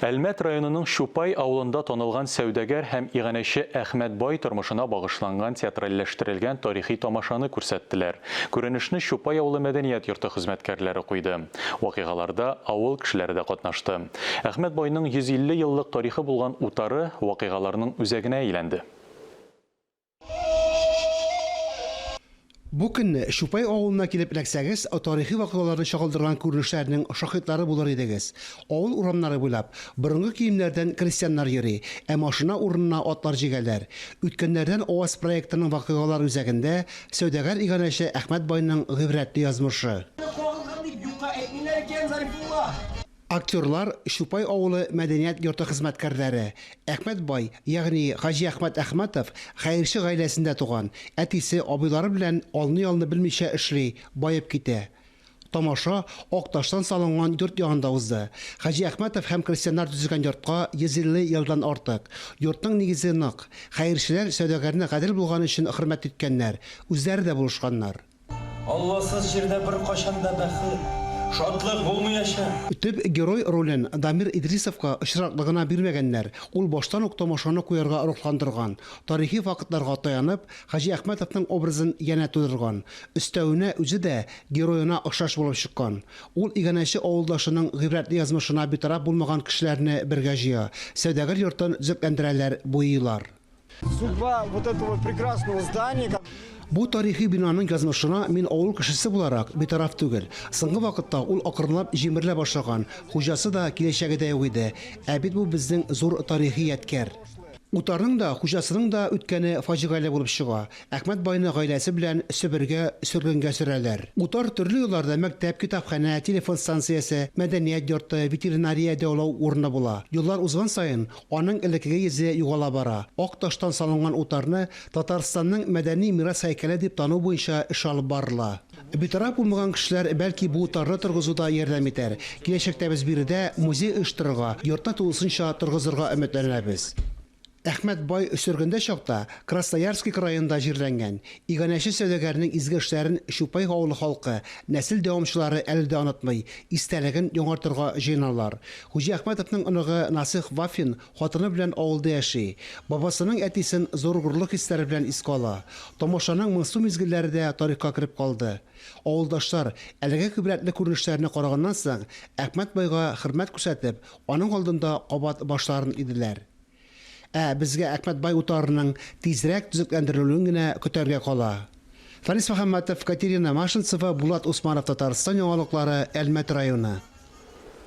Әлмәт районының Шупай авылында тонылған сәүдәгәр һәм иганәче Әхмәт Бай тормышына багышланган театральләштерелгән тарихи тамашаны күрсәттеләр. Күренешне Шупай авылы мәдәният йорты хезмәткәрләре куйды. Вакыйгаларда авыл кешеләре дә катнашты. Әхмәт Байның 150 еллык тарихы булган утары вакыйгаларның үзәгенә әйләнде. Бу көнне Шупай авылына килеп эләксәгез, тарихи вакыйгаларны чагылдырган күренешләрнең шаһитлары булыр идегез. Авыл урамнары буйлап борынгы киемнәрдән крестьяннар йөри, ә машина урынына атлар җигәләр. Үткәннәрдән ОАС проектының вакыйгалар үзәгендә сәүдәгәр иганәче Әхмәт Байның гыйбрәтле язмышы. Актерлар Шупай авылы мәдәният йорты хезмәткәрләре. Әхмәт Бай, ягъни Хаҗи Әхмәт Әхмәтов, хәерче гаиләсендә туган. Әтисе абыйлары белән алны-ялны белмичә эшли, баеп китә. Тамаша Акташтан салынган йорт ягында узды. Хаҗи Әхмәтов һәм крестьяннар төзегән йортка 150 елдан артык. Йортның нигезе нык. Хәерчеләр сәүдәгәрне гадел булган өчен хөрмәт иткәннәр. Үзләре дә булышканнар. Алласыз җирдә бер кашанда бәхет, шатлык булмаячак. Төп герой ролен Дамир Идрисовка очраклыгына бирмәгәннәр. Ул баштан ук тамашаны куярга рухландырган. Тарихи фактларга таянып, Хаҗи Әхмәтовның образын янә тудырган. Өстәвенә үзе дә героена охшаш булып чыккан. Ул иганәче авылдашының гыйбрәтле язмышына битараф булмаган кешеләрне бергә җыя. Сәүдәгәр йортын зөкләндерәләр, буйлар. Судьба вот этого прекрасного здания. Бу тарихи бинаның язмышына мин авыл кешесе буларак битараф түгел. Соңгы вакытта ул акрынлап җимерелә башлаган. Хуҗасы да киләчәгедә юк иде. Ә бит бу безнең зур тарихи ядкәр. Утарның да, хуҗасының да үткәне фаҗигале булып чыга. Әхмәт Байны гаиләсе белән Себергә сөргенгә сөрәләр. Утар төрле юлларда мәктәп, китапханә, телефон станциясе, мәдәният йорты, ветеринария дәвалау урыны була. Юллар узган саен аның элеккеге йөзе югала бара. Акташтан салынган утарны Татарстанның мәдәни мирас һәйкәле дип тану буенча эш алып барыла. Битараф булмаган кешеләр бәлки бу утарны торгызуда ярдәм итәр. Киләчәктә без биредә музей оештырырга, йортны тулысынча торгызырга өметләнәбез. Әхмәт Бай сөргендә чакта Красноярский районында җирләнгән. Иганәче сәүдәгәрнең изге эшләрен Шупай авылы халкы, нәсел дәвамчылары әле дә онытмый, истәлеген яңартырга җыйналар. Хаҗи Әхмәтовның оныгы Насих Вафин хатыны белән авылда яши. Бабасының әтисен зур гурлык хисләре белән искә ала. Тамашаның моңсу мизгелләре дә тарихка кирип калды. Авылдашлар әлегә күбрәкле күренешләрне караганнан соң Әхмәт Байга хөрмәт күрсәтеп, аның алдында кабат башларын иделәр. Безгә Әхмәт Бай утарының тизрәк төзекләндерелүен генә көтәргә кала. Фарис Мөхәммәтов, Катерина Машинцева, Булат Усманов, Татарстан яңалыклары, Әлмәт районы.